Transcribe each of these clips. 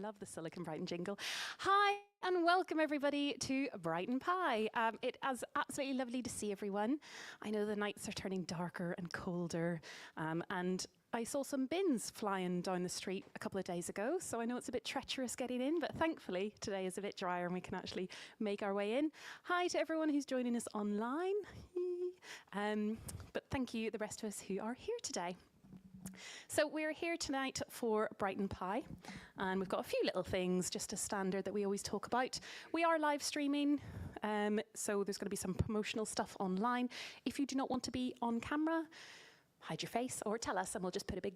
love the Silicon Brighton jingle. Hi and welcome everybody to Brighton Pie. It is absolutely lovely to see everyone. I know the nights are turning darker and colder, and I saw some bins flying down the street a couple of days ago, so I know it's a bit treacherous getting in, but thankfully today is a bit drier and we can actually make our way in. Hi to everyone who's joining us online, but thank you the rest of us who are here today. So we're here tonight for Brighton Pie, and we've got a few little things, just a standard that we always talk about. We are live streaming, so there's going to be some promotional stuff online. If you do not want to be on camera, hide your face or tell us and we'll just put a big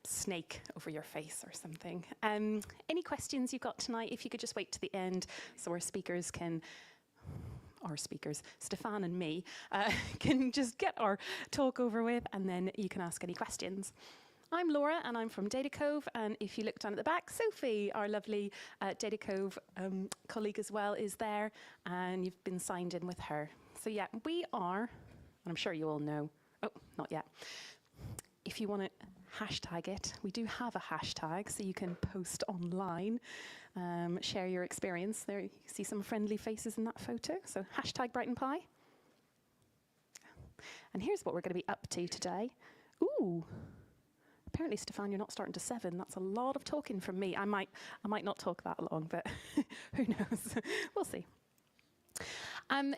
snake over your face or something. Any questions you've got tonight, if you could just wait to the end so our speakers, Stefan and me, can just get our talk over with, and then you can ask any questions. I'm Laura and I'm from Datacove, and if you look down at the back, Sophie, our lovely Datacove colleague as well, is there, and you've been signed in with her. So yeah, we are, and I'm sure you all know, oh, not yet. If you want to hashtag it, we do have a hashtag, so you can post online, share your experience. There you see some friendly faces in that photo, so hashtag Brighton Pie. And here's what we're going to be up to today. Ooh, apparently, Stefan, you're not starting to 7. That's a lot of talking from me. I might not talk that long, but who knows? We'll see.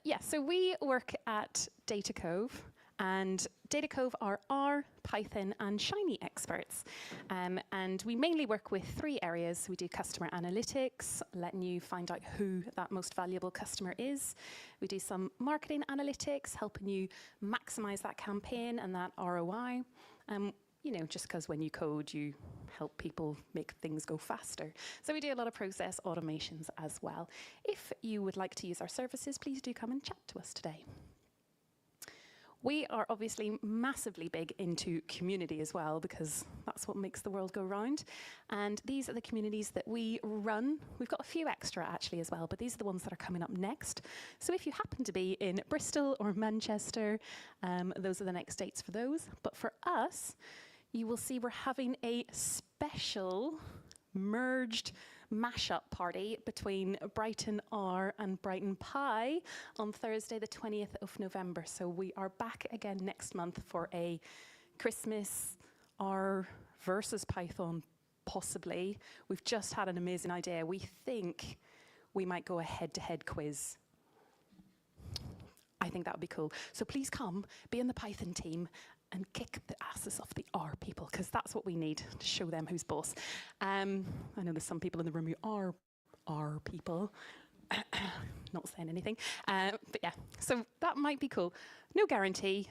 Yeah, so we work at Datacove, and Datacove are R, Python and Shiny experts. And we mainly work with 3 areas. We do customer analytics, letting you find out who that most valuable customer is. We do some marketing analytics, helping you maximize that campaign and that ROI. You know, just because when you code, you help people make things go faster. So we do a lot of process automations as well. If you would like to use our services, please do come and chat to us today. We are obviously massively big into community as well, because that's what makes the world go round. And these are the communities that we run. We've got a few extra actually as well, but these are the ones that are coming up next. So if you happen to be in Bristol or Manchester, those are the next dates for those. But for us, you will see we're having a special merged mashup party between Brighton R and Brighton Pie on Thursday the 20th of November. So we are back again next month for a Christmas R versus Python, possibly. We've just had an amazing idea. We think we might go a head-to-head quiz. I think that would be cool. So please come, be in the Python team, and kick the asses off the R people, because that's what we need to show them who's boss. I know there's some people in the room who are R people. Not saying anything. But yeah, so that might be cool. No guarantee.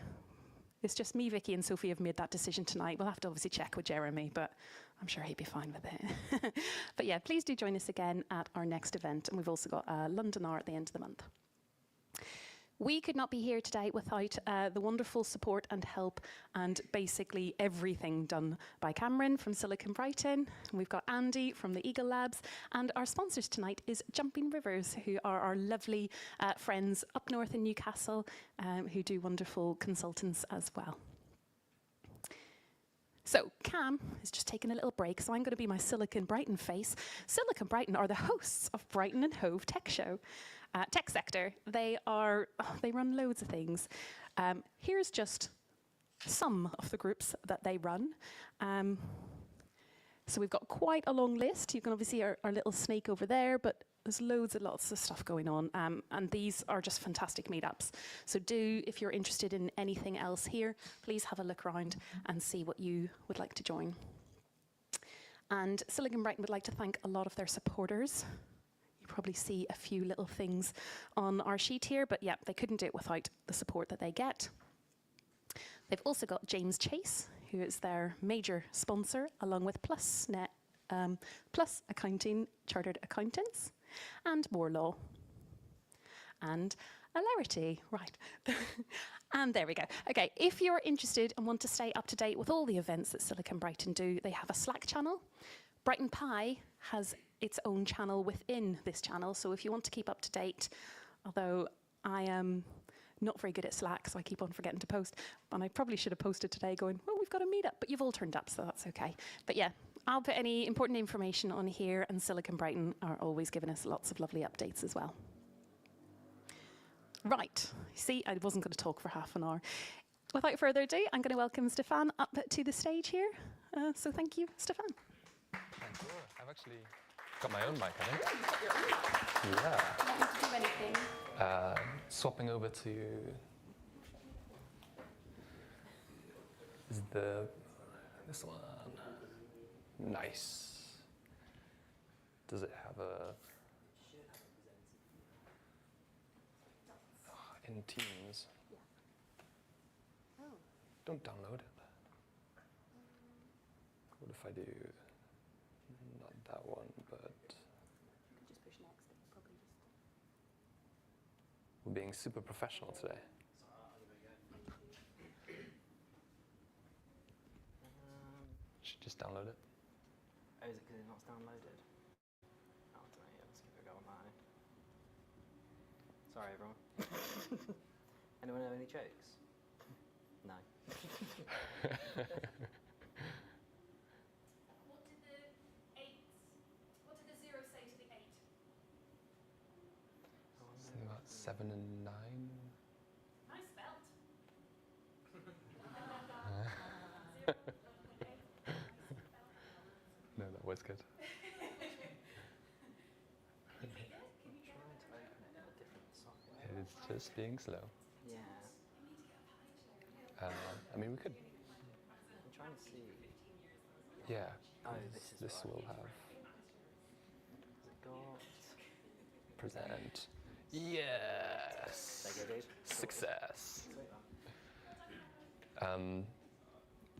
It's just me, Vicky, and Sophie have made that decision tonight. We'll have to obviously check with Jeremy, but I'm sure he'd be fine with it. But yeah, please do join us again at our next event. And we've also got London R at the end of the month. We could not be here today without the wonderful support and help and basically everything done by Cameron from Silicon Brighton. We've got Andy from the Eagle Labs, and our sponsors tonight is Jumping Rivers, who are our lovely friends up north in Newcastle, who do wonderful consultants as well. So Cam is just taking a little break, so I'm going to be my Silicon Brighton face. Silicon Brighton are the hosts of Brighton and Hove Tech Show. Tech sector, they run loads of things. Here's just some of the groups that they run. So we've got quite a long list. You can obviously see our little snake over there, but there's lots of stuff going on. And these are just fantastic meetups. So do, if you're interested in anything else here, please have a look around and see what you would like to join. And Silicon Brighton would like to thank a lot of their supporters. You probably see a few little things on our sheet here, but yeah, they couldn't do it without the support that they get. They've also got James Chase, who is their major sponsor, along with Plus Accounting Chartered Accountants, and More Law, and Alarity, right. And there we go. Okay, if you're interested and want to stay up to date with all the events that Silicon Brighton do, they have a Slack channel. Brighton Pie has its own channel within this channel, so if you want to keep up to date, although I am not very good at Slack, so I keep on forgetting to post, and I probably should have posted today going, well, we've got a meetup, but you've all turned up, so that's okay. But yeah, I'll put any important information on here, and Silicon Brighton are always giving us lots of lovely updates as well. Right, see, I wasn't going to talk for half an hour. Without further ado, I'm going to welcome Stefan up to the stage here. So thank you, Stefan. Thanks, Laura. I've actually got my own mic, I think. Yeah. Want me to do anything? Swapping over to this one. Nice. Does it have a in Teams? Yeah. Oh. Don't download it. What if I do not that one, but You can just push next. It'll probably just. we're being super professional today. Should just download it. Oh, is it because it's not downloaded? Oh, I don't know, yeah, let's give it a go on that. Sorry, everyone. Anyone have any jokes? No. What did the 0 say to the 8? Something about 7 and 9. Nice spelt. No, that was good. I'm trying to open it in a different software. It's just being slow. Yeah. I mean, we could. I'm trying to see. Yeah. Oh, this is This right. will have Has it got? present. Yes. There you go, dude. Success. Sweet.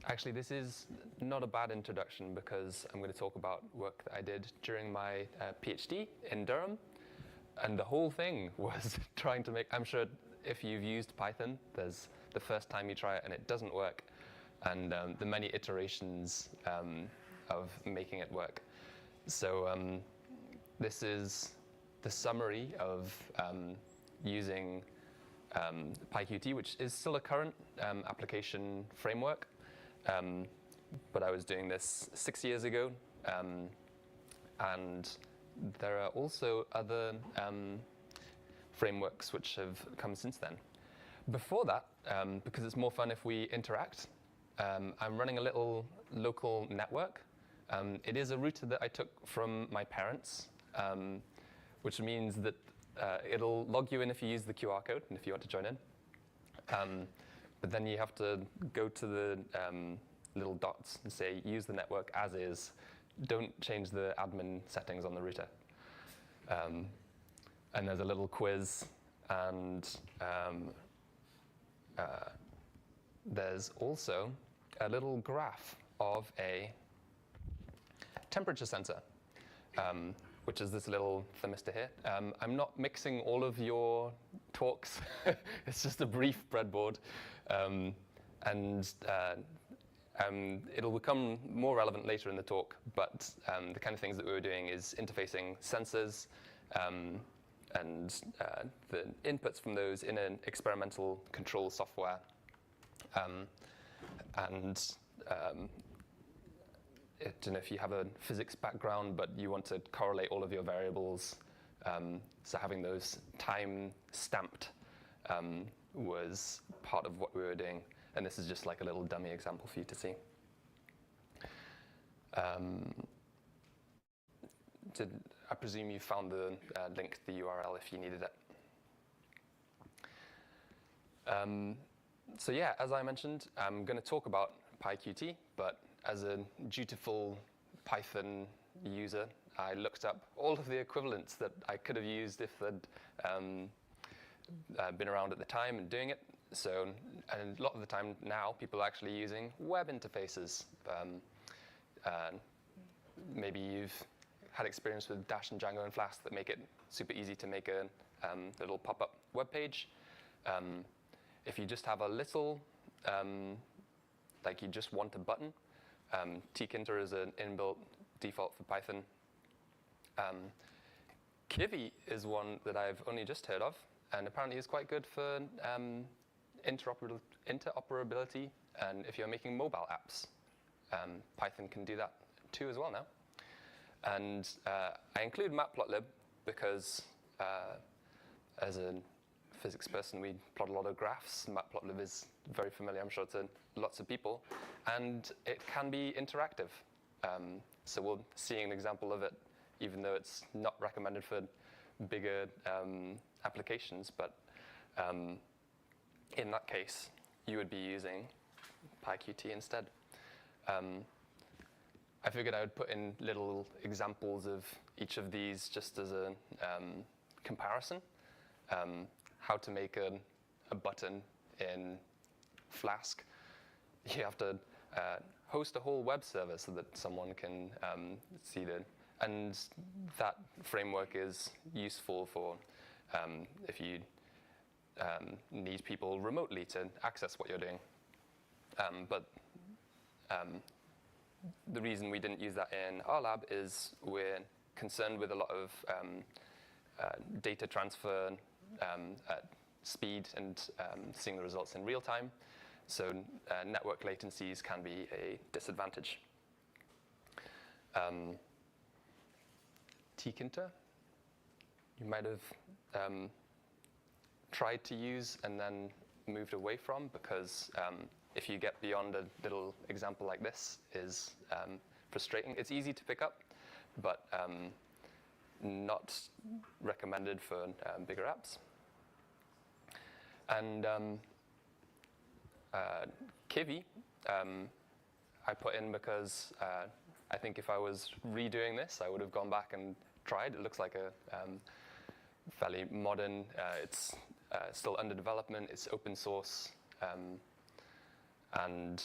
Actually, this is not a bad introduction because I'm going to talk about work that I did during my PhD in Durham. And the whole thing was trying to make, I'm sure if you've used Python, there's the first time you try it and it doesn't work. And the many iterations of making it work. So this is the summary of using PyQt, which is still a current application framework. But I was doing this 6 years ago, and there are also other frameworks which have come since then. Before that, because it's more fun if we interact, I'm running a little local network. It is a router that I took from my parents, which means that it'll log you in if you use the QR code and if you want to join in. But then you have to go to the little dots and say, use the network as is. Don't change the admin settings on the router. And there's a little quiz, and there's also a little graph of a temperature sensor, which is this little thermistor here. I'm not mixing all of your talks. It's just a brief breadboard. It'll become more relevant later in the talk, but the kind of things that we were doing is interfacing sensors and the inputs from those in an experimental control software. I don't know if you have a physics background, but you want to correlate all of your variables. So having those time stamped was part of what we were doing. And this is just like a little dummy example for you to see. I presume you found the link to the URL if you needed it. So yeah, as I mentioned, I'm going to talk about PyQt, but as a dutiful Python user, I looked up all of the equivalents that I could have used if they'd been around at the time and doing it. So, and a lot of the time now, people are actually using web interfaces. Maybe you've had experience with Dash and Django and Flask that make it super easy to make a little pop-up web page. If you just have a little, like you just want a button, tkinter is an inbuilt default for Python. Kivy is one that I've only just heard of, and apparently is quite good for interoperability. And if you're making mobile apps, Python can do that 2 as well now. And I include matplotlib because as a physics person, we plot a lot of graphs. Matplotlib is very familiar, I'm sure, to lots of people. And it can be interactive. So we'll see an example of it, even though it's not recommended for bigger applications. But in that case, you would be using PyQt instead. I figured I would put in little examples of each of these just as a comparison. How to make a button in Flask. You have to host a whole web server so that someone can see it. And that framework is useful for if you need people remotely to access what you're doing. But the reason we didn't use that in our lab is we're concerned with a lot of data transfer at speed and seeing the results in real time. So network latencies can be a disadvantage. tkinter, you might have tried to use and then moved away from, because if you get beyond a little example like this, is frustrating. It's easy to pick up, but not recommended for bigger apps. And Kivy, I put in because I think if I was redoing this, I would have gone back and tried. It looks like a fairly modern, it's still under development, it's open source, and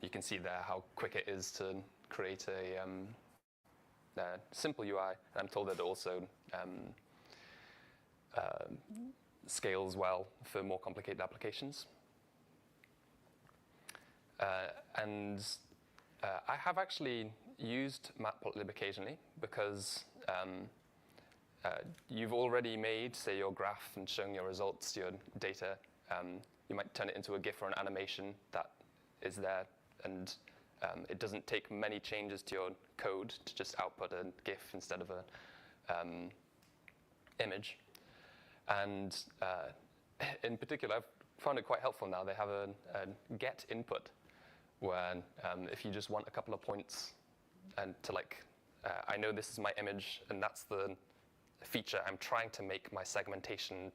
you can see there how quick it is to create a simple UI. And I'm told that it also scales well for more complicated applications. And I have actually used matplotlib occasionally because you've already made, say, your graph and showing your results, your data. You might turn it into a GIF or an animation that is there, and it doesn't take many changes to your code to just output a GIF instead of a image. And in particular, I've found it quite helpful now. They have a get input, where if you just want a couple of points and to I know this is my image and that's the feature I'm trying to make my segmentation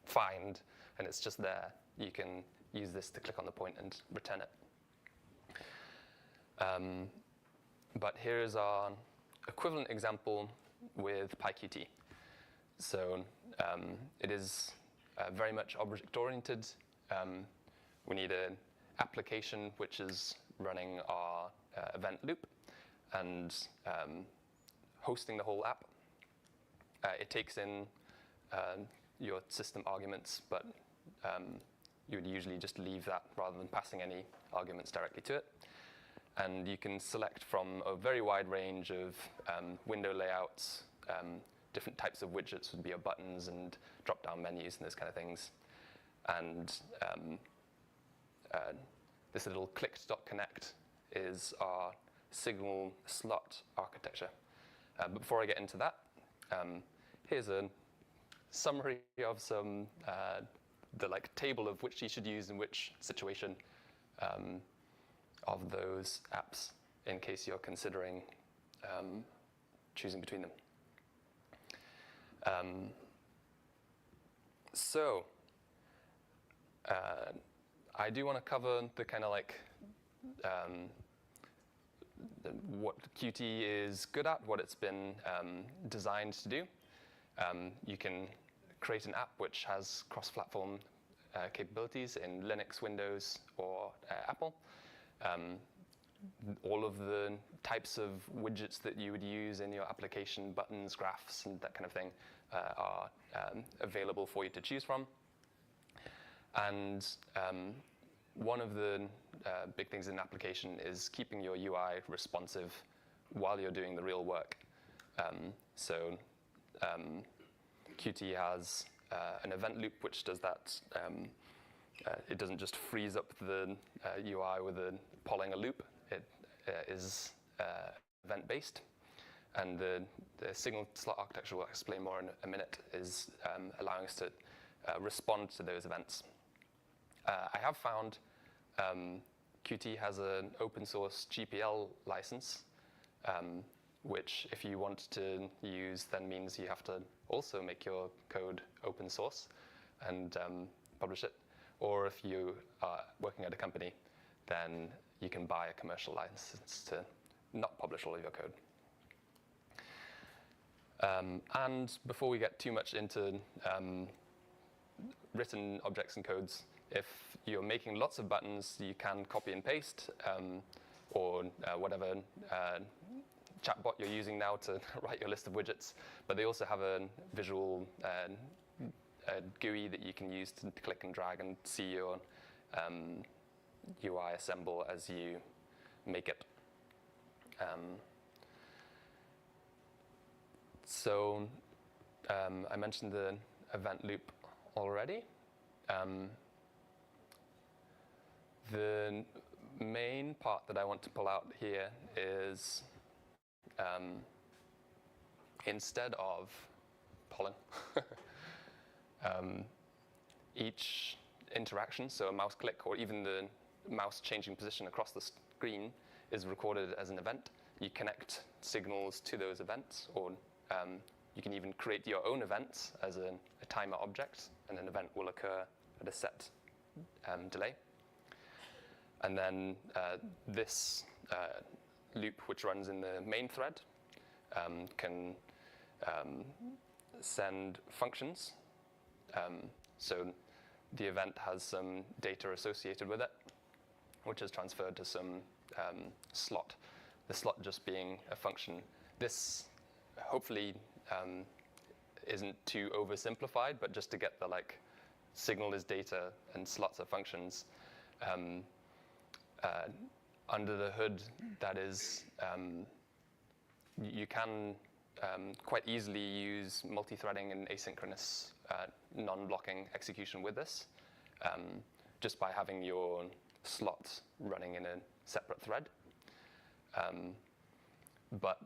find, and it's just there. You can use this to click on the point and return it. But here is our equivalent example with PyQt. So it is very much object-oriented. We need an application which is running our event loop and hosting the whole app. It takes in your system arguments, but you would usually just leave that rather than passing any arguments directly to it. And you can select from a very wide range of window layouts. Different types of widgets would be your buttons and drop-down menus and those kind of things. And this little clicked.connect is our signal slot architecture. But before I get into that, here's a summary of some the table of which you should use in which situation of those apps, in case you're considering choosing between them. So I do want to cover the kind of what Qt is good at, what it's been designed to do. You can create an app which has cross-platform capabilities in Linux, Windows, or Apple. All of the types of widgets that you would use in your application, buttons, graphs, and that kind of thing, are available for you to choose from. And one of the big things in an application is keeping your UI responsive while you're doing the real work. So Qt has an event loop which does that. It doesn't just freeze up the UI with polling a loop. It is event-based. And the signal slot architecture, we'll explain more in a minute, is allowing us to respond to those events. I have found Qt has an open source GPL license, which if you want to use then means you have to also make your code open source and publish it. Or if you are working at a company, then you can buy a commercial license to not publish all of your code. And before we get too much into written objects and codes, if you're making lots of buttons, you can copy and paste, or whatever chatbot you're using now to write your list of widgets. But they also have a visual GUI that you can use to click and drag and see your UI assemble as you make it. So I mentioned the event loop already. The main part that I want to pull out here is instead of polling, each interaction, so a mouse click or even the mouse changing position across the screen is recorded as an event. You connect signals to those events, or you can even create your own events as a timer object, and an event will occur at a set delay. And then this loop, which runs in the main thread, can send functions. So the event has some data associated with it, which is transferred to some slot. The slot just being a function. This hopefully isn't too oversimplified, but just to get the signal is data and slots are functions. Under the hood, that is, you can quite easily use multi-threading and asynchronous non-blocking execution with this, just by having your slot running in a separate thread. But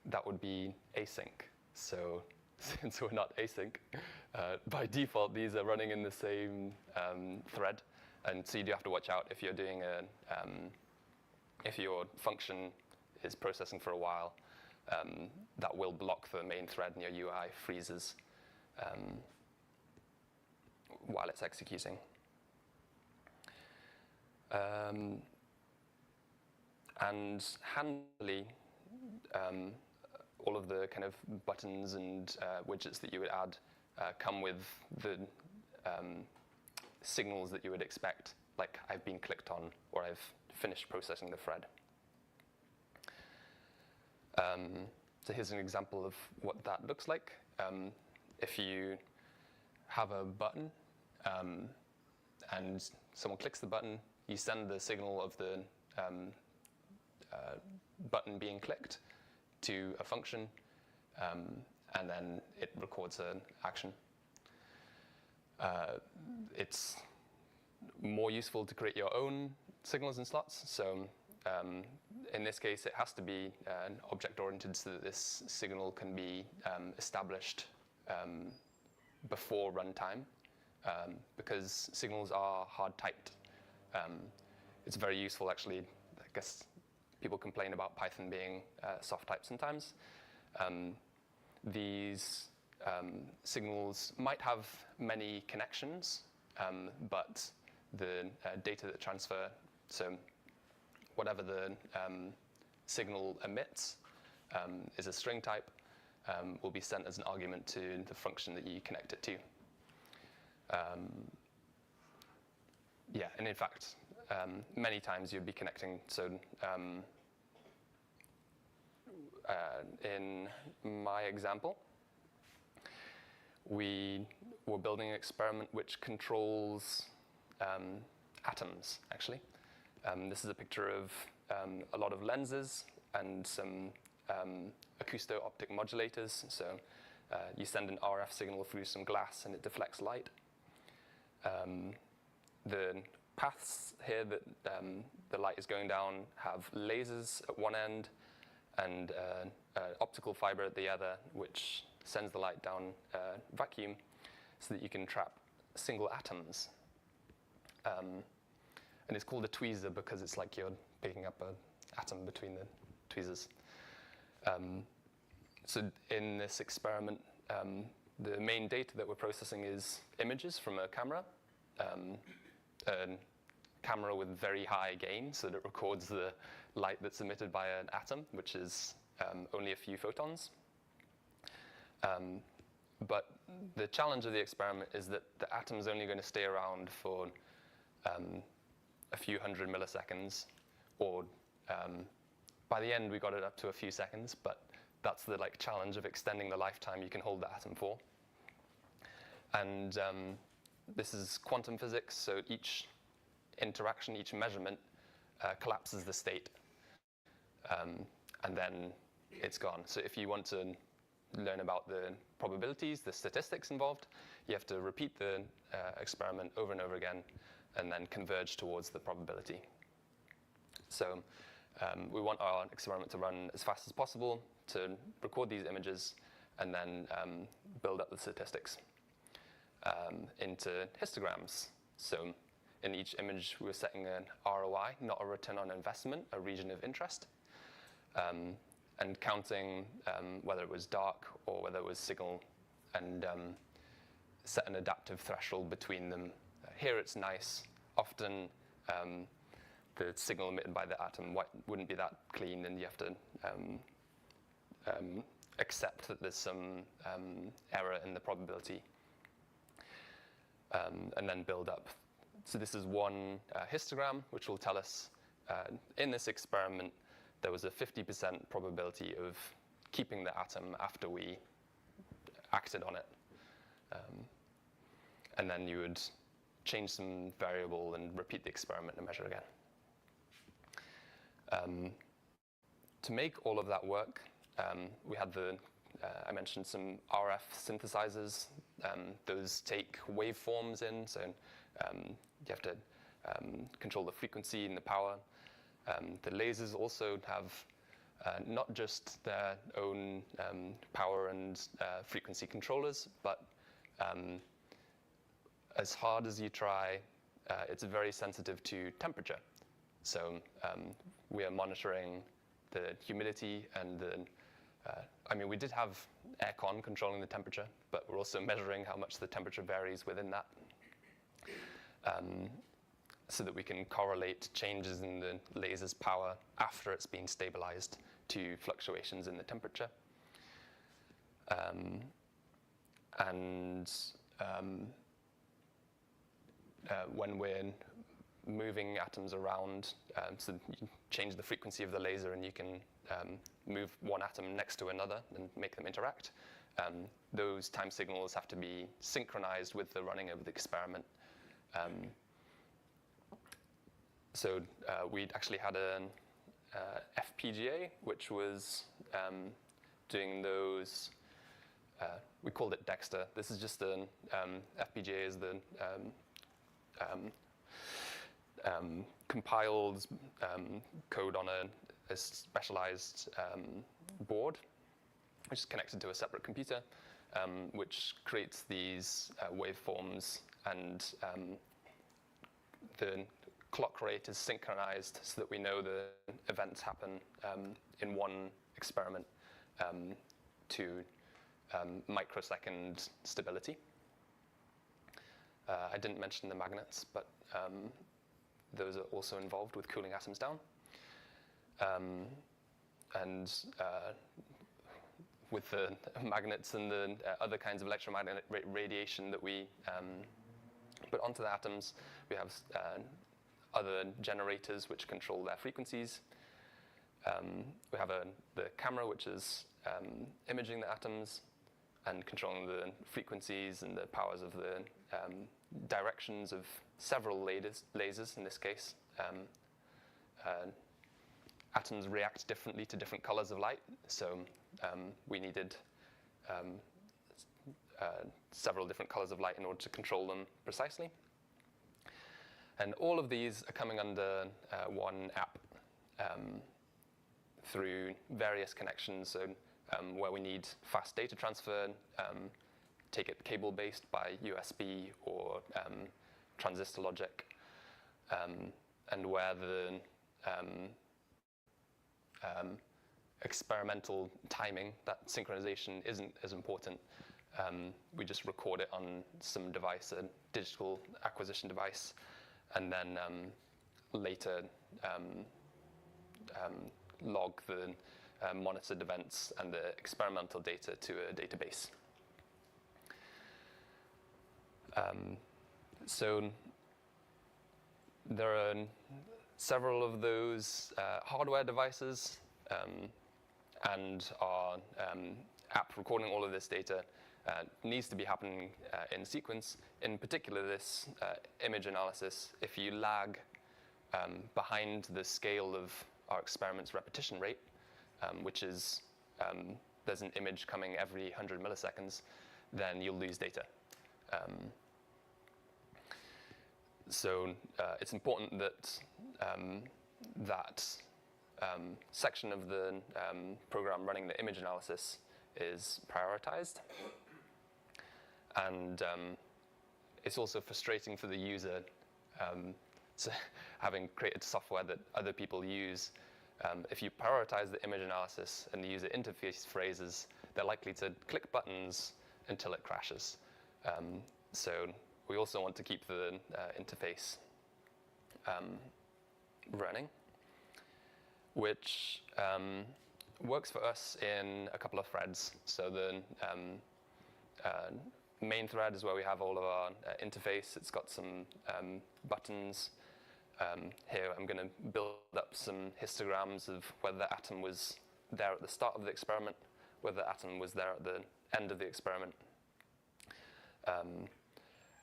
that would be async. So since we're not async, by default, these are running in the same thread. And so you do have to watch out if you're doing if your function is processing for a while, that will block the main thread and your UI freezes while it's executing. And handily, all of the kind of buttons and widgets that you would add come with the signals that you would expect, like I've been clicked on or I've finished processing the thread. So here's an example of what that looks like. If you have a button and someone clicks the button, you send the signal of the button being clicked to a function, and then it records an action. It's more useful to create your own signals and slots. So in this case, it has to be object-oriented so that this signal can be established before runtime, because signals are hard-typed. It's very useful, actually. I guess people complain about Python being soft-typed sometimes. These signals might have many connections, but the data that transfer, so whatever the signal emits is a string type, will be sent as an argument to the function that you connect it to. Yeah, and in fact, many times you'd be connecting. So in my example, we were building an experiment which controls atoms, actually. This is a picture of a lot of lenses and some acousto-optic modulators. So you send an RF signal through some glass and it deflects light. The paths here that the light is going down have lasers at one end, and an optical fiber at the other, which sends the light down vacuum so that you can trap single atoms. And it's called a tweezer because it's like you're picking up an atom between the tweezers. So in this experiment, the main data that we're processing is images from a camera with very high gain, so that it records the light that's emitted by an atom, which is only a few photons. But the challenge of the experiment is that the atom's only going to stay around for a few hundred milliseconds, or by the end we got it up to a few seconds, but that's the challenge of extending the lifetime you can hold the atom for. And this is quantum physics, so each interaction, each measurement collapses the state, and then it's gone. So if you want to learn about the probabilities, the statistics involved, you have to repeat the experiment over and over again, and then converge towards the probability. So we want our experiment to run as fast as possible to record these images and then build up the statistics into histograms. So in each image, we're setting an ROI, not a return on investment, a region of interest, and counting whether it was dark or whether it was signal, and set an adaptive threshold between them. Here it's nice. Often the signal emitted by the atom wouldn't be that clean, and you have to accept that there's some error in the probability, and then build up. So this is one histogram, which will tell us in this experiment there was a 50% probability of keeping the atom after we acted on it. And then you would change some variable and repeat the experiment and measure again. To make all of that work, we had I mentioned some RF synthesizers. Those take waveforms in, so you have to control the frequency and the power. The lasers also have not just their own power and frequency controllers, but as hard as you try, it's very sensitive to temperature. So we are monitoring the humidity and we did have aircon controlling the temperature, but we're also measuring how much the temperature varies within that, so that we can correlate changes in the laser's power after it's been stabilized to fluctuations in the temperature. When we're moving atoms around, so you change the frequency of the laser and you can move one atom next to another and make them interact. Those time signals have to be synchronized with the running of the experiment. So we actually had an FPGA, which was doing those, we called it Dexter. This is just an FPGA is the compiled code on a specialized board, which is connected to a separate computer, which creates these waveforms, and the clock rate is synchronized so that we know the events happen in one experiment to microsecond stability. I didn't mention the magnets, but those are also involved with cooling atoms down. With the magnets and the other kinds of electromagnetic radiation that we put onto the atoms, we have other generators which control their frequencies. We have the camera, which is imaging the atoms and controlling the frequencies and the powers of the directions of several lasers in this case. Atoms react differently to different colors of light, so we needed several different colors of light in order to control them precisely. And all of these are coming under one app through various connections. So where we need fast data transfer, take it cable-based by USB or transistor logic, and where the experimental timing, that synchronization isn't as important. We just record it on some device, a digital acquisition device, and then later log the monitored events and the experimental data to a database. So there are several of those hardware devices, and our app recording all of this data needs to be happening in sequence. In particular, this image analysis, if you lag behind the scale of our experiment's repetition rate, which is there's an image coming every 100 milliseconds, then you'll lose data. So it's important that that section of the program running the image analysis is prioritized. And it's also frustrating for the user, so having created software that other people use. If you prioritize the image analysis and the user interface phrases, they're likely to click buttons until it crashes. So we also want to keep the interface running, which works for us in a couple of threads. So the main thread is where we have all of our interface. It's got some buttons. Here I'm going to build up some histograms of whether the atom was there at the start of the experiment, whether the atom was there at the end of the experiment.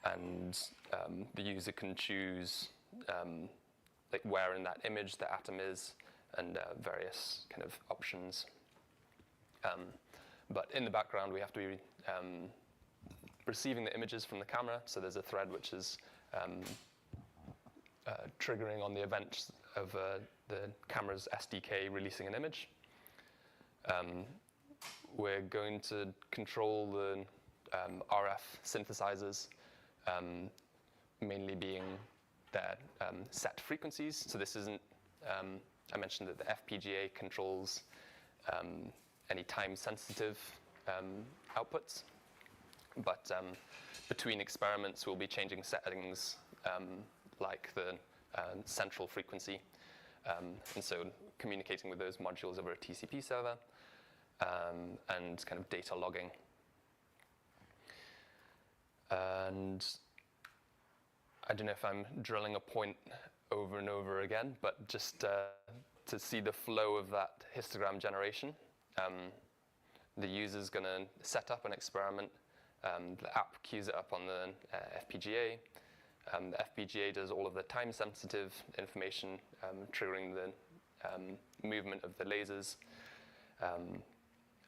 And the user can choose like where in that image the atom is, and various kind of options. But in the background, we have to be receiving the images from the camera. So there's a thread which is triggering on the event of the camera's SDK releasing an image. We're going to control the RF synthesizers, mainly being their set frequencies. So this isn't, I mentioned that the FPGA controls any time-sensitive outputs, but between experiments we'll be changing settings like the central frequency, and so communicating with those modules over a TCP server, and kind of data logging. And I don't know if I'm drilling a point over and over again, but just to see the flow of that histogram generation, the user's going to set up an experiment. The app queues it up on the FPGA. The FPGA does all of the time-sensitive information, triggering the movement of the lasers,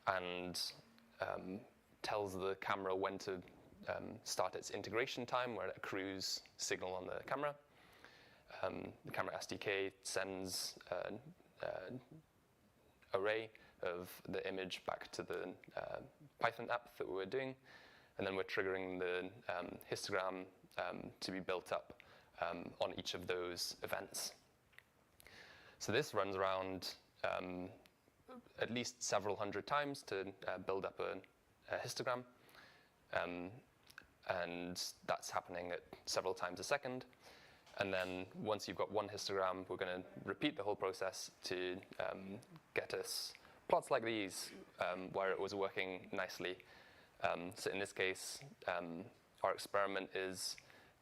and tells the camera when to start its integration time, where it accrues signal on the camera. The camera SDK sends an array of the image back to the Python app that we're doing, and then we're triggering the histogram to be built up on each of those events. So this runs around at least several hundred times to build up a histogram. And that's happening at several times a second. And then once you've got one histogram, we're going to repeat the whole process to get us plots like these, where it was working nicely. So in this case, our experiment is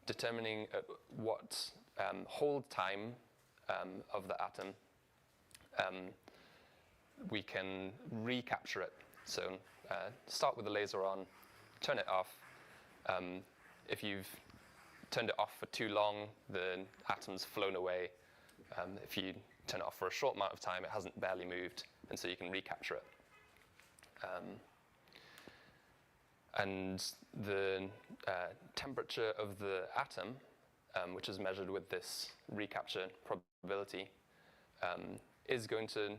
determining at what hold time of the atom we can recapture it. So start with the laser on, turn it off. If you've turned it off for too long, the atom's flown away. If you turn it off for a short amount of time, it hasn't barely moved, and so you can recapture it. And the temperature of the atom, which is measured with this recapture probability, is going to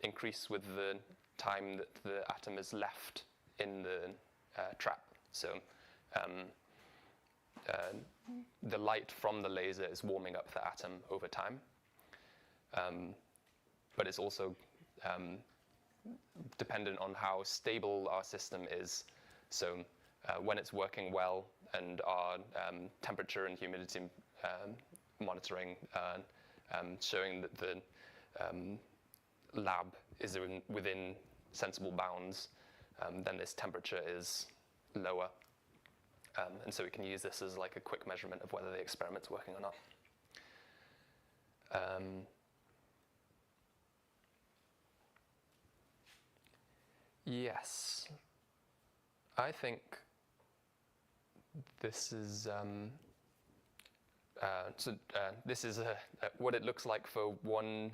increase with the time that the atom is left in the trap. So the light from the laser is warming up the atom over time. But it's also dependent on how stable our system is. So when it's working well and our temperature and humidity monitoring showing that the lab is within sensible bounds, then this temperature is lower. And so we can use this as like a quick measurement of whether the experiment's working or not. Yes, I think this is this is what it looks like for one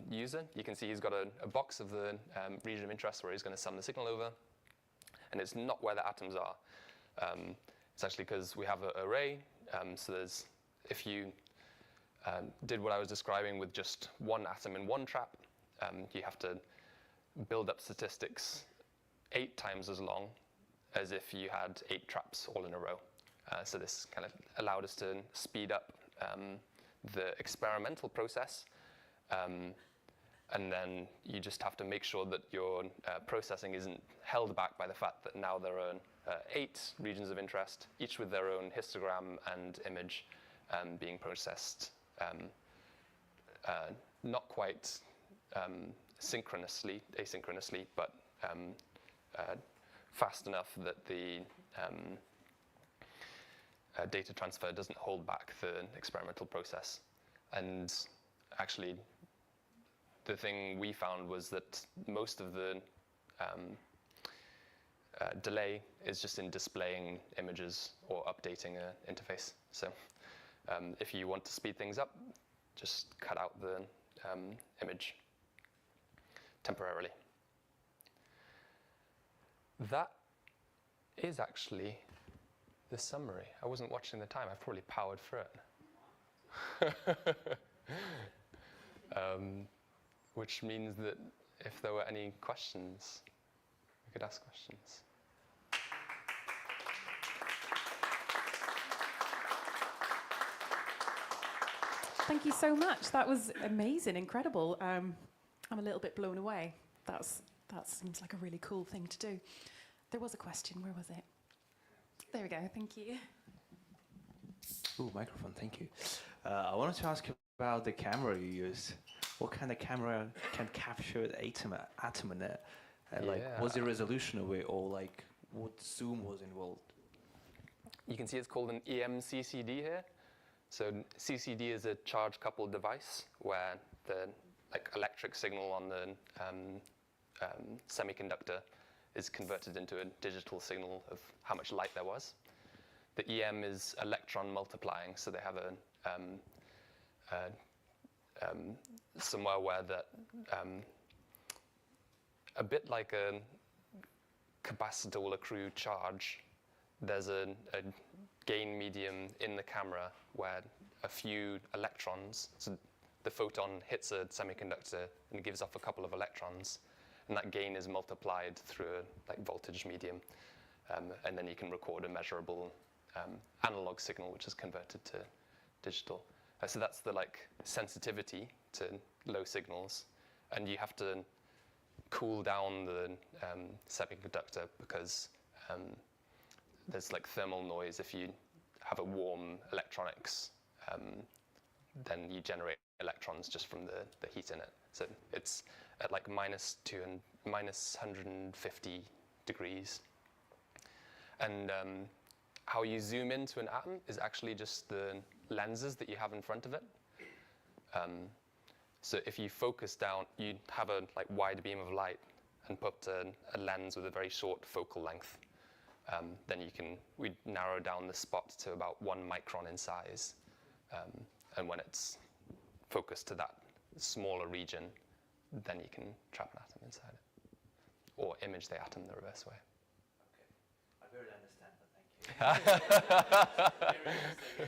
user. You can see he's got a box of the region of interest where he's going to sum the signal over, and it's not where the atoms are. It's actually because we have an array. So there's, if you did what I was describing with just one atom in one trap, you have to build up statistics 8 times as long as if you had 8 traps all in a row. So this kind of allowed us to speed up the experimental process. And then you just have to make sure that your processing isn't held back by the fact that now there are 8 regions of interest, each with their own histogram and image being processed, not quite asynchronously, but fast enough that the data transfer doesn't hold back the experimental process. And actually, the thing we found was that most of the delay is just in displaying images or updating an interface. So if you want to speed things up, just cut out the image temporarily. That is actually the summary. I wasn't watching the time. I probably powered through it. Which means that if there were any questions, we could ask questions. Thank you so much. That was amazing, incredible. I'm a little bit blown away. That seems like a really cool thing to do. There was a question. Where was it? There we go. Thank you. Ooh, microphone. Thank you. I wanted to ask you about the camera you use. What kind of camera can capture the atom in it? Like, what's the resolution of it, or like, what zoom was involved? You can see it's called an EMCCD here. So CCD is a charge-coupled device where the electric signal on the semiconductor is converted into a digital signal of how much light there was. The EM is electron multiplying, so they have somewhere where that a bit like a capacitor will accrue charge. There's a gain medium in the camera where a few electrons, so the photon hits a semiconductor and gives off a couple of electrons, and that gain is multiplied through a voltage medium, and then you can record a measurable analog signal which is converted to digital. So that's the sensitivity to low signals, and you have to cool down the semiconductor because there's thermal noise. If you have a warm electronics, then you generate electrons just from the heat in it. So it's at -2 and -150 degrees. And how you zoom into an atom is actually just the lenses that you have in front of it. So if you focus down, you have a wide beam of light and put a lens with a very short focal length. Then we narrow down the spot to about 1 micron in size. And when it's focused to that smaller region, then you can trap an atom inside it. Or image the atom the reverse way. Okay. I barely understand, but thank you.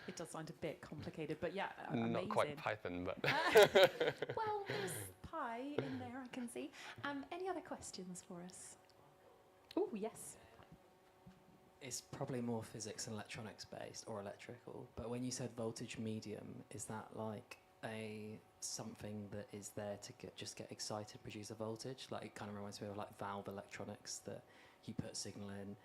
It does sound a bit complicated, but yeah, amazing. Not quite Python, but... Well, there's Hi in there, I can see. Any other questions for us? Oh, yes. It's probably more physics and electronics based or electrical, but when you said voltage medium, is that like something that is there to just get excited, produce a voltage? Like, it kind of reminds me of like valve electronics, that you put signal in,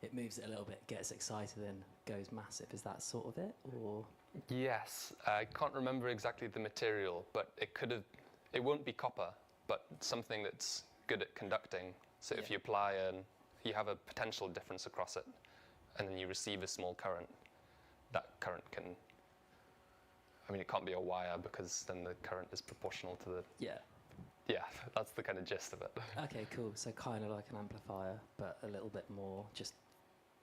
it moves it a little bit, gets excited, then goes massive. Is that sort of it, or? Yes, I can't remember exactly the material, but it won't be copper, but something that's good at conducting. So if you apply you have a potential difference across it, and then you receive a small current, that current it can't be a wire, because then the current is proportional to the... Yeah, that's the kind of gist of it. Okay, cool. So kind of like an amplifier, but a little bit more just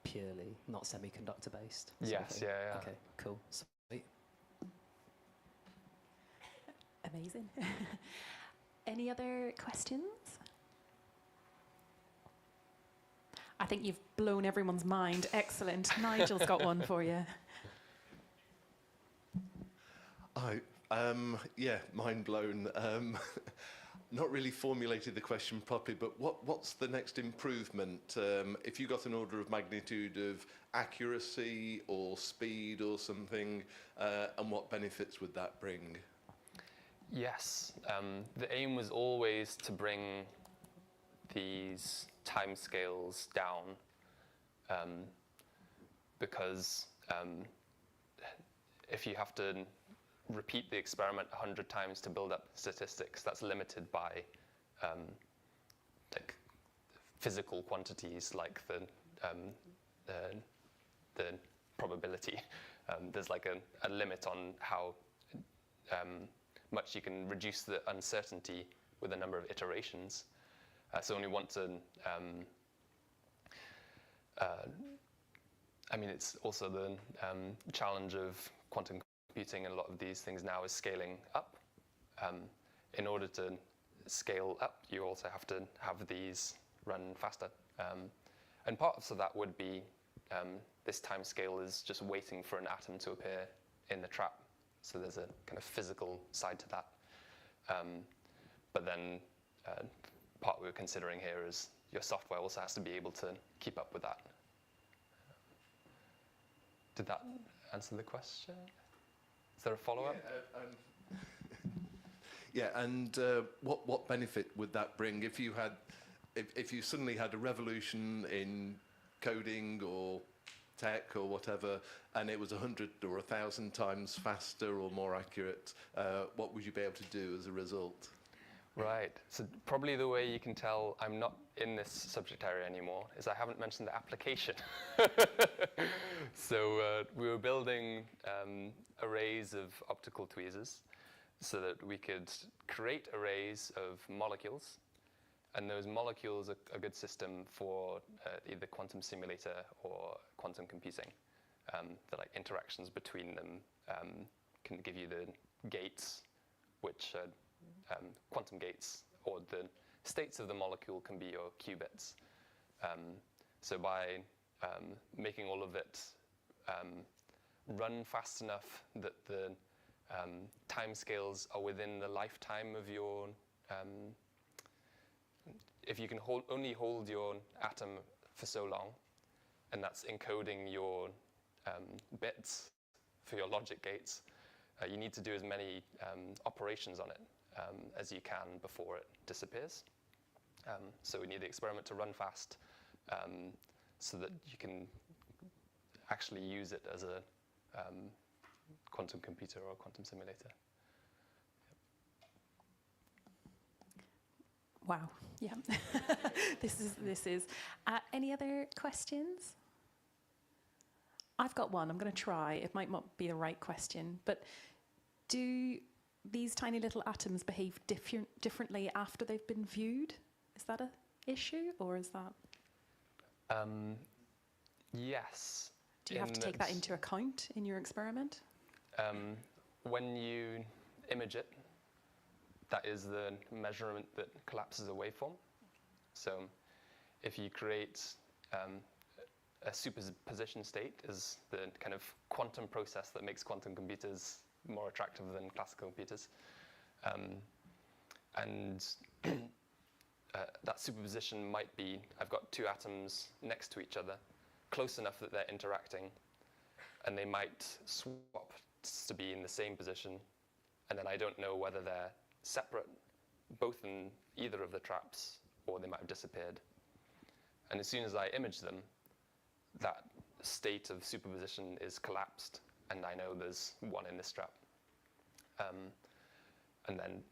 purely not semiconductor based. Yes, yeah. Okay, cool. Sweet. Amazing. Any other questions? I think you've blown everyone's mind. Excellent. Nigel's got one for you. Mind blown. Not really formulated the question properly, but what's the next improvement? If you got an order of magnitude of accuracy or speed or something, and what benefits would that bring? Yes, the aim was always to bring these timescales down, because if you have to repeat the experiment 100 times to build up statistics, that's limited by like physical quantities, like the probability. There's like a limit on how much you can reduce the uncertainty with a number of iterations. So only want to, it's also the challenge of quantum computing, and a lot of these things now is scaling up. In order to scale up, you also have to have these run faster. And parts of that would be this time scale is just waiting for an atom to appear in the trap. So there's a kind of physical side to that. But then part we're considering here is your software also has to be able to keep up with that. Did that answer the question? Is there a follow-up? What benefit would that bring if you suddenly had a revolution in coding or tech or whatever, and it was 100 or 1,000 times faster or more accurate? What would you be able to do as a result? Right. So probably the way you can tell I'm not in this subject area anymore is I haven't mentioned the application. So we were building arrays of optical tweezers so that we could create arrays of molecules. And those molecules are a good system for either quantum simulator or quantum computing. The interactions between them can give you the gates, which are quantum gates, or the states of the molecule can be your qubits. So by making all of it run fast enough that the timescales are within the lifetime of your... if you can only hold your atom for so long, and that's encoding your bits for your logic gates, you need to do as many operations on it as you can before it disappears. So we need the experiment to run fast so that you can actually use it as a quantum computer or a quantum simulator. Wow. Yeah. This is. Any other questions? I've got one. I'm going to try. It might not be the right question, but do these tiny little atoms behave differently after they've been viewed? Is that an issue, or is that? Yes. Do you have to take that into account in your experiment? When you image it, that is the measurement that collapses a waveform. So if you create a superposition state, is the kind of quantum process that makes quantum computers more attractive than classical computers. And that superposition might be, I've got two atoms next to each other, close enough that they're interacting, and they might swap to be in the same position, and then I don't know whether they're separate, both in either of the traps, or they might have disappeared. And as soon as I image them, that state of superposition is collapsed, and I know there's one in this trap. And then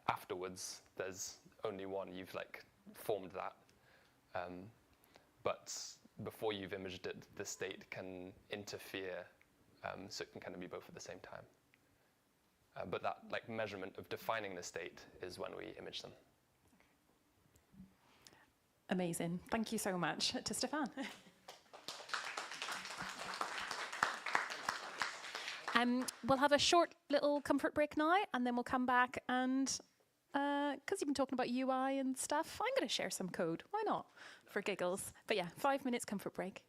afterwards, there's only one. You've like formed that. But before you've imaged it, the state can interfere, so it can kind of be both at the same time. But that like measurement of defining the state is when we image them. Amazing. Thank you so much to Stefan. We'll have a short little comfort break now, and then we'll come back and, because you've been talking about UI and stuff, I'm going to share some code. Why not? For giggles. But yeah, 5 minutes comfort break.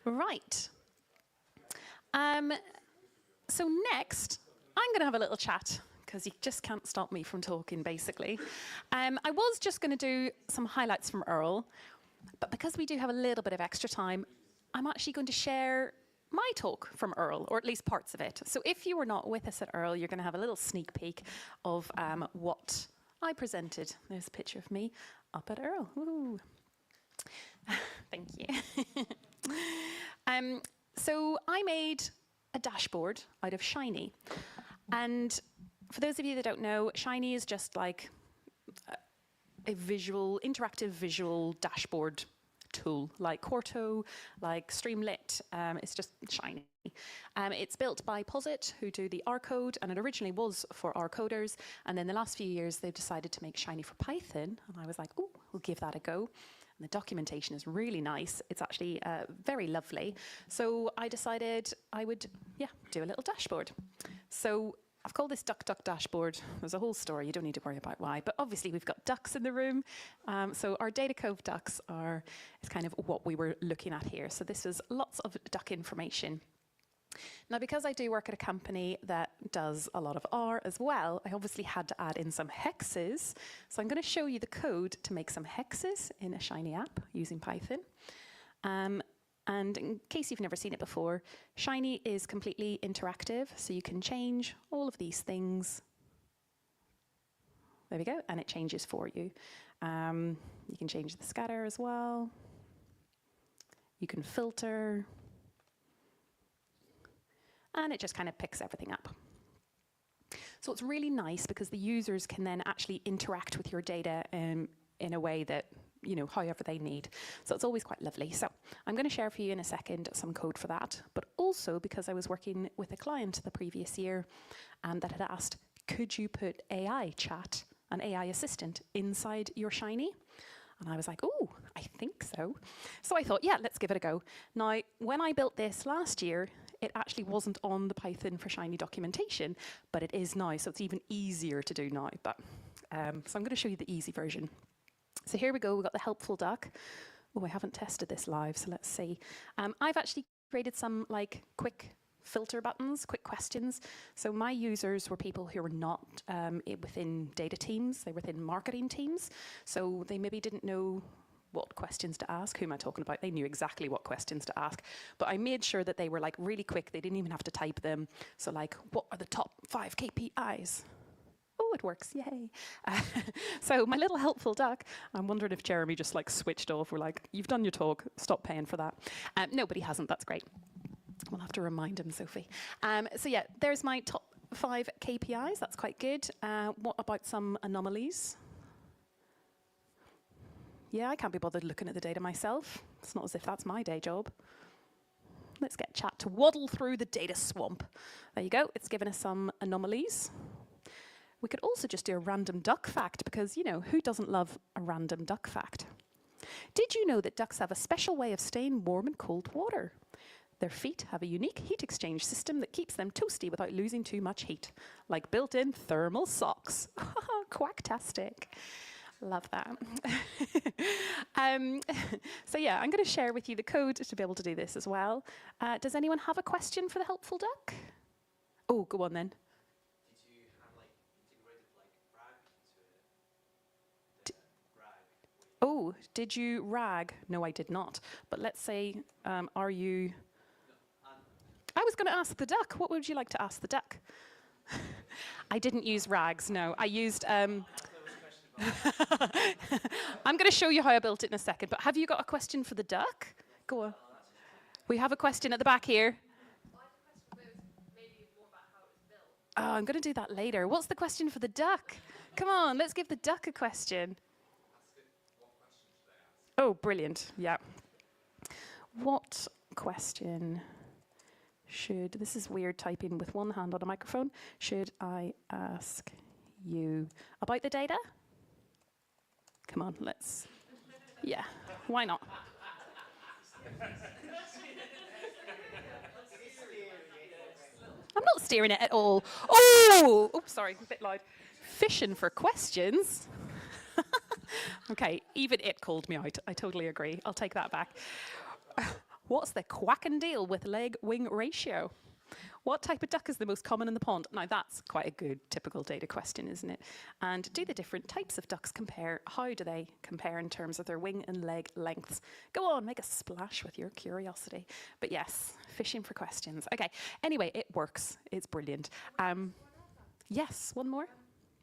Right. So next, I'm going to have a little chat, because you just can't stop me from talking, basically. I was just going to do some highlights from Earl, but because we do have a little bit of extra time, I'm actually going to share my talk from Earl, or at least parts of it. So if you were not with us at Earl, you're going to have a little sneak peek of what I presented. There's a picture of me up at Earl. Ooh. Thank you. So I made a dashboard out of Shiny. And for those of you that don't know, Shiny is just like a interactive visual dashboard tool, like Quarto, like Streamlit. It's just Shiny. It's built by Posit, who do the R code, and it originally was for R coders. And then the last few years, they've decided to make Shiny for Python. And I was like, oh, we'll give that a go. And the documentation is really nice. It's actually very lovely. So I decided I would, do a little dashboard. So I've called this Duck Dashboard. There's a whole story. You don't need to worry about why. But obviously, we've got ducks in the room. So our Datacove ducks is kind of what we were looking at here. So this is lots of duck information. Now, because I do work at a company that does a lot of R as well, I obviously had to add in some hexes. So I'm going to show you the code to make some hexes in a Shiny app using Python. And in case you've never seen it before, Shiny is completely interactive, so you can change all of these things. There we go, and it changes for you. You can change the scatter as well. You can filter. And it just kind of picks everything up. So it's really nice because the users can then actually interact with your data in a way that, however they need. So it's always quite lovely. So I'm going to share for you in a second some code for that, but also because I was working with a client the previous year that had asked, could you put AI chat, an AI assistant, inside your Shiny? And I was like, oh, I think so. So I thought, yeah, let's give it a go. Now, when I built this last year, it actually wasn't on the Python for Shiny documentation, but it is now, so it's even easier to do now. But so I'm going to show you the easy version. So here we go, we've got the helpful duck. Oh, I haven't tested this live, so let's see. I've actually created some quick filter buttons, quick questions. So my users were people who were not within data teams, they were within marketing teams. So they maybe didn't know what questions to ask. Who am I talking about? They knew exactly what questions to ask. But I made sure that they were really quick. They didn't even have to type them. So what are the top 5 KPIs? Oh, it works, yay. So my little helpful duck, I'm wondering if Jeremy just switched off. We're like, you've done your talk, stop paying for that. No, but he hasn't, that's great. We'll have to remind him, Sophie. So yeah, there's my top 5 KPIs, that's quite good. What about some anomalies? Yeah, I can't be bothered looking at the data myself. It's not as if that's my day job. Let's get chat to waddle through the data swamp. There you go, it's given us some anomalies. We could also just do a random duck fact because, who doesn't love a random duck fact? Did you know that ducks have a special way of staying warm in cold water? Their feet have a unique heat exchange system that keeps them toasty without losing too much heat, like built-in thermal socks. Quacktastic. Love that. So yeah, I'm going to share with you the code to be able to do this as well. Does anyone have a question for the helpful duck? Oh, go on then. Did you have integrated RAG into it? RAG. Oh, did you RAG? No, I did not. But let's say, are you... I was going to ask the duck. What would you like to ask the duck? I didn't use RAGs, no. I used... I'm going to show you how I built it in a second, but have you got a question for the duck? Go on. We have a question at the back here. Oh, I'm going to do that later. What's the question for the duck? Come on, let's give the duck a question. Oh, brilliant. Yeah. What question should, this is weird typing with one hand on a microphone, should I ask you about the data? Come on, let's, yeah, why not? I'm not steering it at all. Oh, sorry, a bit loud. Fishing for questions. Okay, even it called me out. I totally agree. I'll take that back. What's the quacking deal with leg-wing ratio? What type of duck is the most common in the pond? Now that's quite a good typical data question, isn't it? And do the different types of ducks compare? How do they compare in terms of their wing and leg lengths? Go on, make a splash with your curiosity. But yes, fishing for questions. Okay, anyway, it works. It's brilliant. Yes, one more?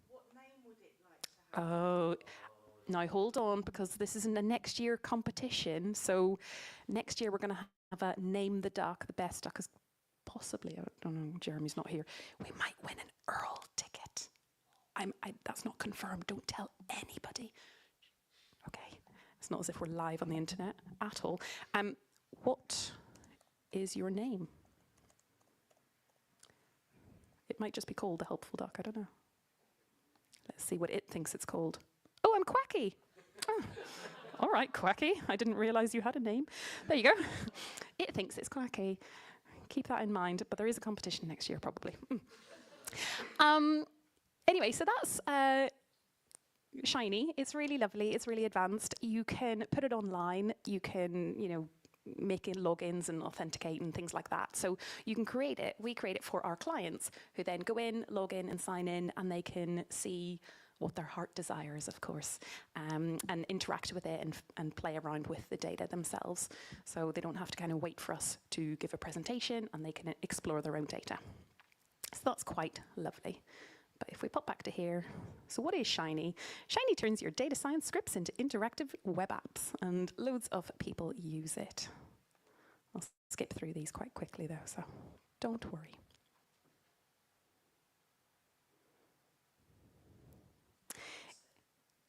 What name would it like to have? Oh, now hold on, because this isn't a next year competition. So next year we're going to have a name the duck, the best duck is possibly, I don't know, Jeremy's not here. We might win an Earl ticket. That's not confirmed. Don't tell anybody. Okay, it's not as if we're live on the internet at all. What is your name? It might just be called the helpful duck. I don't know. Let's see what it thinks it's called. Oh, I'm Quacky. Oh. All right, Quacky. I didn't realise you had a name. There you go. It thinks it's Quacky. Keep that in mind, but there is a competition next year, probably. Anyway, so that's shiny. It's really lovely. It's really advanced. You can put it online. You can, make in logins and authenticate and things like that. So you can create it. We create it for our clients who then go in, log in and sign in, and they can see what their heart desires, of course, and interact with it and play around with the data themselves. So they don't have to kind of wait for us to give a presentation, and they can explore their own data. So that's quite lovely. But if we pop back to here, so what is Shiny? Shiny turns your data science scripts into interactive web apps, and loads of people use it. I'll skip through these quite quickly though, so don't worry.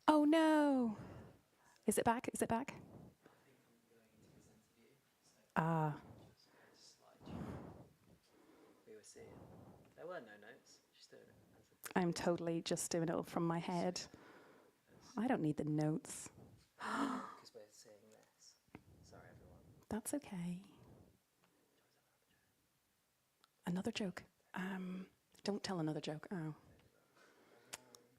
Oh no! Is it back? Is it back? Ah. We were seeing. There were no notes. Just doing it. I'm totally just doing it all from my head. I don't need the notes. Because we're seeing this. Sorry, everyone. That's okay. Another joke. Don't tell another joke. Oh.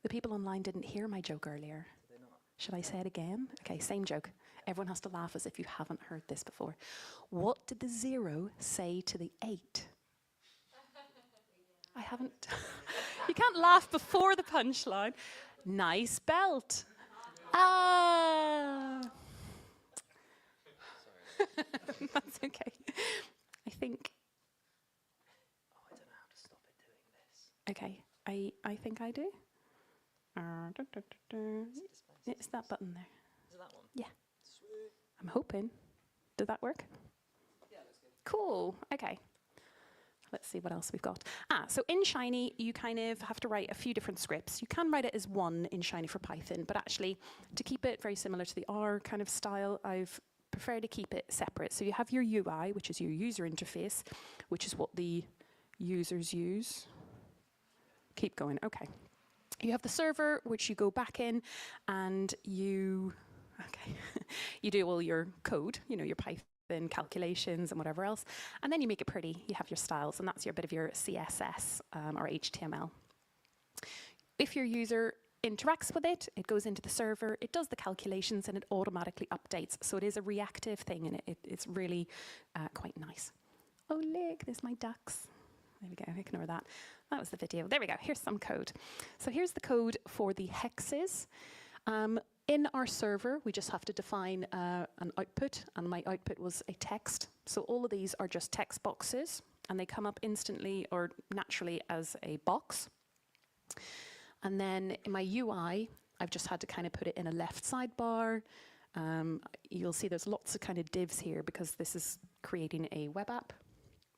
The people online didn't hear my joke earlier. Did they not? Should I say it again? Okay, same joke. Everyone has to laugh as if you haven't heard this before. What did the 0 say to the 8? I haven't. You can't laugh before the punchline. Nice belt. Ah. Sorry. That's okay. I think. Oh, I don't know how to stop it doing this. Okay, I think I do. It's that button there. Is it that one? Yeah. Sweet. I'm hoping. Did that work? Yeah, that's good. Cool. Okay. Let's see what else we've got. So in Shiny, you kind of have to write a few different scripts. You can write it as one in Shiny for Python, but actually, to keep it very similar to the R kind of style, I've preferred to keep it separate. So you have your UI, which is your user interface, which is what the users use. Keep going. Okay. You have the server, which you go back in, and you do all your code, your Python calculations and whatever else, and then you make it pretty. You have your styles, and that's your bit of your CSS or HTML. If your user interacts with it, it goes into the server, it does the calculations, and it automatically updates. So it is a reactive thing, and it's really quite nice. Oh look, there's my ducks. There we go, ignore that. That was the video. There we go, here's some code. So here's the code for the hexes. In our server, we just have to define an output, and my output was a text. So all of these are just text boxes, and they come up instantly or naturally as a box. And then in my UI, I've just had to kind of put it in a left sidebar. You'll see there's lots of kind of divs here because this is creating a web app.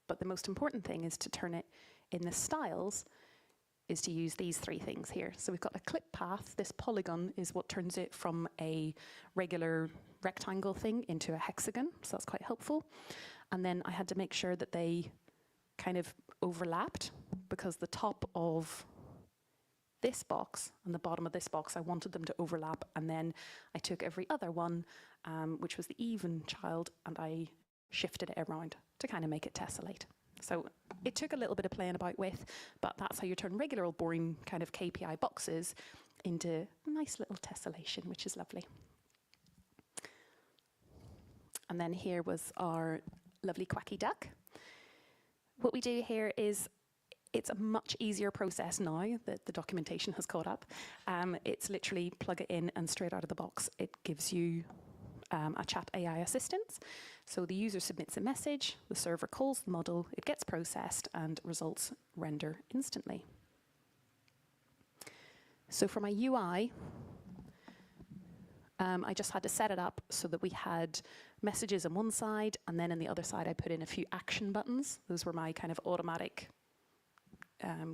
But the most important thing is to turn it in the styles, is to use these 3 things here. So we've got a clip path. This polygon is what turns it from a regular rectangle thing into a hexagon. So that's quite helpful. And then I had to make sure that they kind of overlapped, because the top of this box and the bottom of this box, I wanted them to overlap. And then I took every other one, which was the even child, and I shifted it around to kind of make it tessellate. So it took a little bit of playing about with, but that's how you turn regular old boring kind of KPI boxes into a nice little tessellation, which is lovely. and then here was our lovely quacky duck. What we do here is, it's a much easier process now that the documentation has caught up. It's literally plug it in and straight out of the box, it gives you a chat AI assistant. So the user submits a message, the server calls the model, it gets processed, and results render instantly. So for my UI, I just had to set it up so that we had messages on one side, and then on the other side I put in a few action buttons. Those were my kind of automatic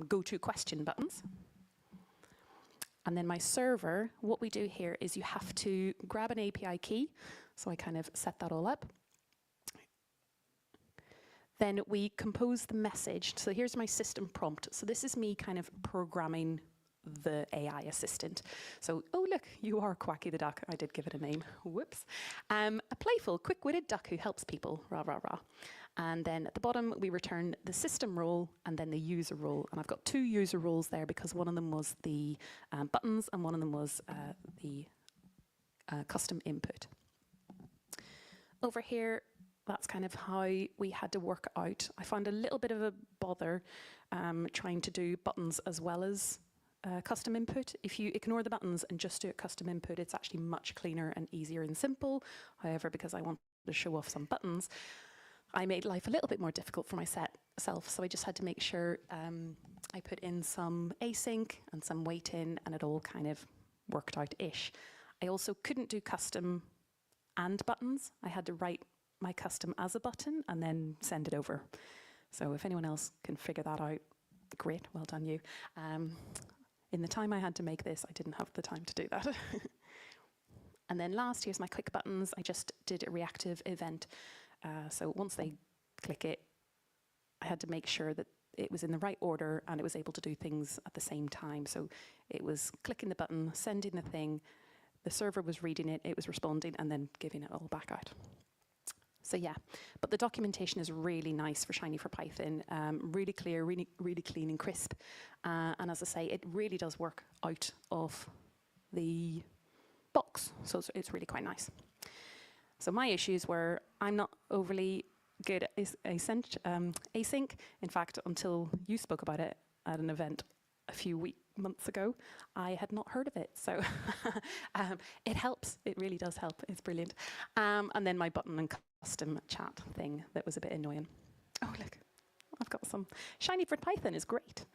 go-to question buttons. And then my server, what we do here is you have to grab an API key. So I kind of set that all up. Then we compose the message. So here's my system prompt. So this is me kind of programming the AI assistant. So, oh look, you are Quacky the duck. I did give it a name. Whoops. A playful, quick-witted duck who helps people. Rah, rah, rah. And then at the bottom, we return the system role and then the user role. And I've got 2 user roles there because one of them was the buttons and one of them was the custom input. Over here, that's kind of how we had to work out. I found a little bit of a bother trying to do buttons as well as custom input. If you ignore the buttons and just do a custom input, it's actually much cleaner and easier and simple. However, because I wanted to show off some buttons, I made life a little bit more difficult for myself. So I just had to make sure I put in some async and some wait in, and it all kind of worked out-ish. I also couldn't do custom and buttons. I had to write my custom as a button and then send it over. So if anyone else can figure that out, great, well done you. In the time I had to make this, I didn't have the time to do that. And then last, here's my quick buttons. I just did a reactive event. So once they click it, I had to make sure that it was in the right order and it was able to do things at the same time. So it was clicking the button, sending the thing, the server was reading it, it was responding, and then giving it all back out. So yeah, but the documentation is really nice for Shiny for Python, really clear, really clean and crisp. And as I say, it really does work out of the box, so it's really quite nice. So my issues were, I'm not overly good at async. In fact, until you spoke about it at an event a few months ago, I had not heard of it. So it helps, it really does help, it's brilliant. And then my button and custom chat thing that was a bit annoying. Oh look, I've got some. Shiny for Python is great.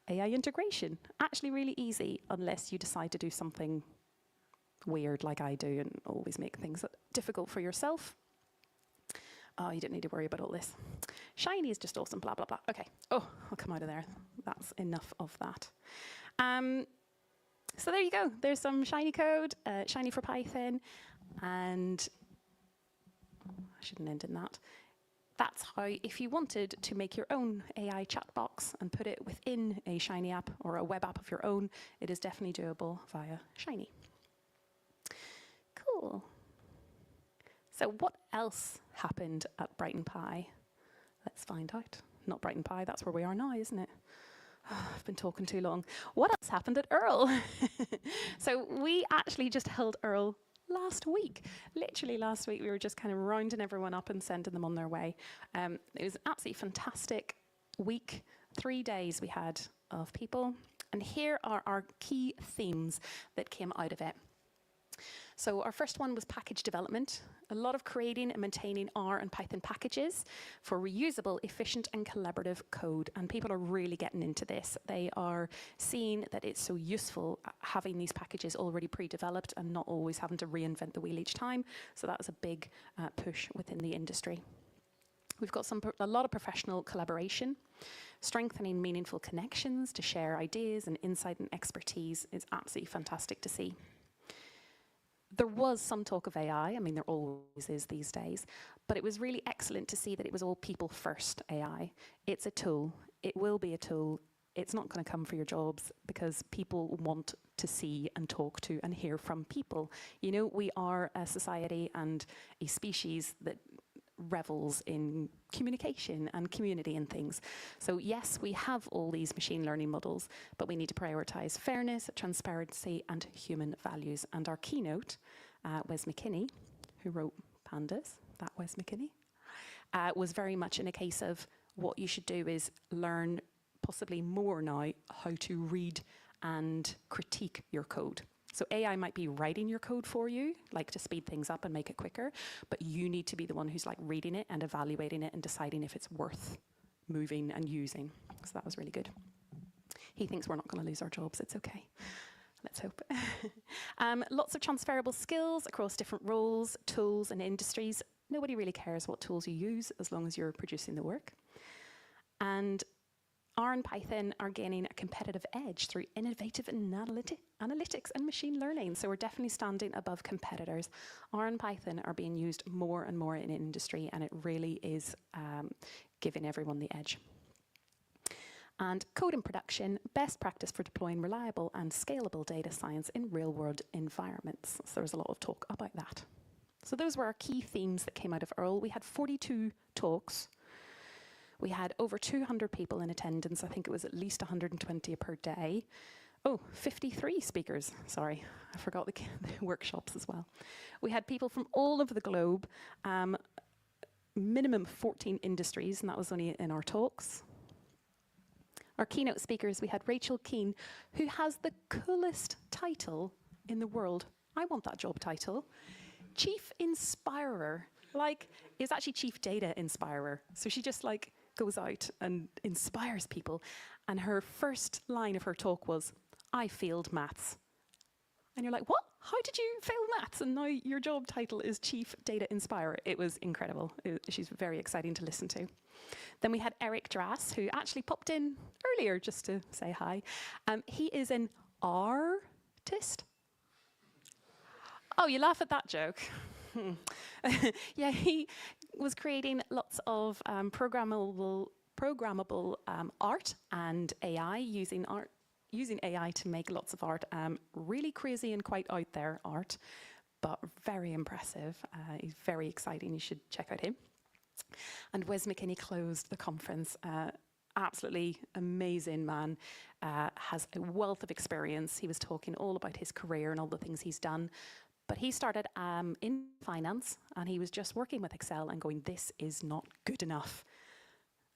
AI integration, actually really easy unless you decide to do something weird like I do and always make things difficult for yourself. Oh, you don't need to worry about all this. Shiny is just awesome, blah, blah, blah. Okay, oh, I'll come out of there. That's enough of that. So there you go. There's some Shiny code, Shiny for Python, and I shouldn't end in that. That's how, if you wanted to make your own AI chat box and put it within a Shiny app or a web app of your own, it is definitely doable via Shiny. Cool. So what else happened at Brighton Pi? Let's find out. Not Brighton Pi, that's where we are now, isn't it? Oh, I've been talking too long. What else happened at Earl? So we actually just held Earl last week. Literally last week, we were just kind of rounding everyone up and sending them on their way. It was an absolutely fantastic week. 3 days we had of people. And here are our key themes that came out of it. So our first one was package development, a lot of creating and maintaining R and Python packages for reusable, efficient and collaborative code. And people are really getting into this. They are seeing that it's so useful having these packages already pre-developed and not always having to reinvent the wheel each time. So that was a big push within the industry. We've got a lot of professional collaboration, strengthening meaningful connections to share ideas and insight and expertise is absolutely fantastic to see. There was some talk of AI, I mean there always is these days, but it was really excellent to see that it was all people first AI. It's a tool, it will be a tool, it's not going to come for your jobs because people want to see and talk to and hear from people. You know, we are a society and a species that revels in communication and community and things. So yes, we have all these machine learning models, but we need to prioritize fairness, transparency, and human values. And our keynote, Wes McKinney, who wrote Pandas, that Wes McKinney, was very much in a case of what you should do is learn possibly more now how to read and critique your code. So AI might be writing your code for you, like to speed things up and make it quicker, but you need to be the one who's like reading it and evaluating it and deciding if it's worth moving and using. So that was really good. He thinks we're not going to lose our jobs. It's okay. Let's hope. Lots of transferable skills across different roles, tools, and industries. Nobody really cares what tools you use as long as you're producing the work. And R and Python are gaining a competitive edge through innovative analytics and machine learning. So we're definitely standing above competitors. R and Python are being used more and more in industry, and it really is giving everyone the edge. And code in production, best practice for deploying reliable and scalable data science in real-world environments. So there was a lot of talk about that. So those were our key themes that came out of Earl. We had 42 talks. We had over 200 people in attendance. I think it was at least 120 per day. Oh, 53 speakers. Sorry, I forgot the workshops as well. We had people from all over the globe, minimum 14 industries, and that was only in our talks. Our keynote speakers, we had Rachel Keane, who has the coolest title in the world. I want that job title. Chief Inspirer. Like, it's actually Chief Data Inspirer. So she just like goes out and inspires people. And her first line of her talk was, "I failed maths." And you're like, what? How did you fail maths? And now your job title is Chief Data Inspirer. It was incredible. She's very exciting to listen to. Then we had Eric Drass, who actually popped in earlier just to say hi. He is an artist. Oh, you laugh at that joke. Yeah, he was creating lots of programmable art and AI, using AI to make lots of art. Really crazy and quite out there art, but very impressive. He's very exciting. You should check out him. And Wes McKinney closed the conference. Absolutely amazing man. Has a wealth of experience. He was talking all about his career and all the things he's done. But he started in finance, and he was just working with Excel and going, this is not good enough.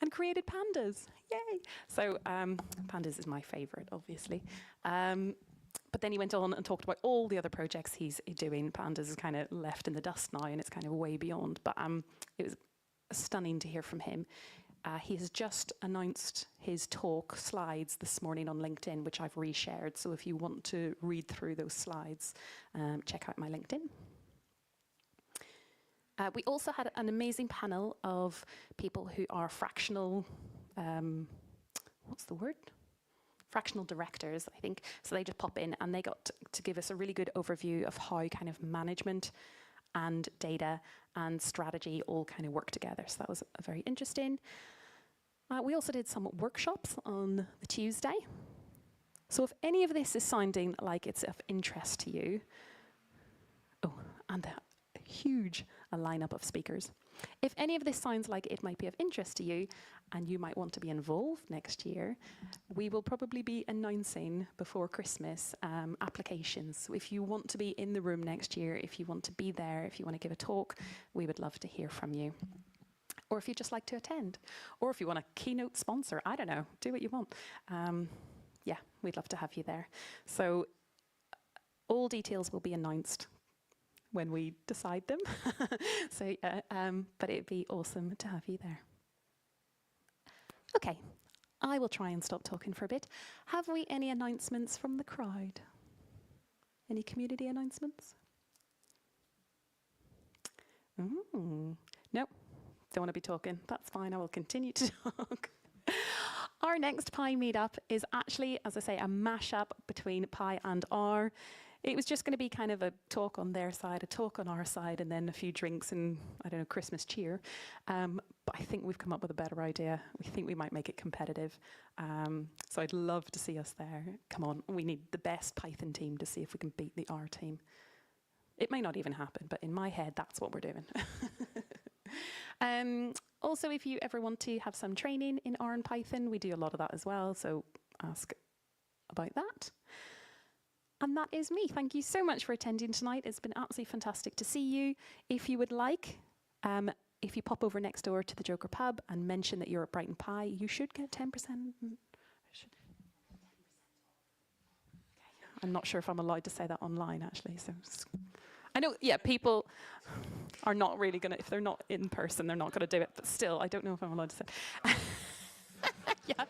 And created pandas. Yay! So pandas is my favorite, obviously. But then he went on and talked about all the other projects he's doing. Pandas is kind of left in the dust now, and it's kind of way beyond. But it was stunning to hear from him. He has just announced his talk slides this morning on LinkedIn, which I've reshared. So if you want to read through those slides, check out my LinkedIn. We also had an amazing panel of people who are fractional, what's the word? Fractional directors, I think. So they just pop in and they got to give us a really good overview of how kind of management and data and strategy all kind of work together. So that was very interesting. We also did some workshops on the Tuesday. So if any of this is sounding like it's of interest to you, oh, and a huge lineup of speakers. If any of this sounds like it might be of interest to you and you might want to be involved next year, we will probably be announcing before Christmas applications. So if you want to be in the room next year, if you want to be there, if you want to give a talk, we would love to hear from you. Or if you'd just like to attend, or if you want a keynote sponsor, I don't know, do what you want. Yeah, we'd love to have you there. So all details will be announced when we decide them. So, but it'd be awesome to have you there. Okay, I will try and stop talking for a bit. Have we any announcements from the crowd? Any community announcements? Nope, don't want to be talking. That's fine, I will continue to talk. Our next Pi meetup is actually, as I say, a mashup between Pi and R. It was just going to be kind of a talk on their side, a talk on our side, and then a few drinks and, I don't know, Christmas cheer. But I think we've come up with a better idea. We think we might make it competitive. So I'd love to see us there. Come on, we need the best Python team to see if we can beat the R team. It may not even happen, but in my head, that's what we're doing. Also, if you ever want to have some training in R and Python, we do a lot of that as well, so ask about that. And that is me. Thank you so much for attending tonight. It's been absolutely fantastic to see you. If you would like If you pop over next door to the Joker pub and mention that you're at Brighton Pie, you should get 10%. I'm not sure if I'm allowed to say that online, actually. So I know, yeah, people are not really going to, if they're not in person, they're not going to do it. But still, I don't know if I'm allowed to say. Yeah.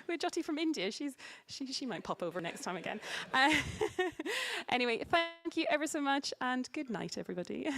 We're Jyoti from India. She might pop over next time again. Anyway, thank you ever so much, and good night, everybody.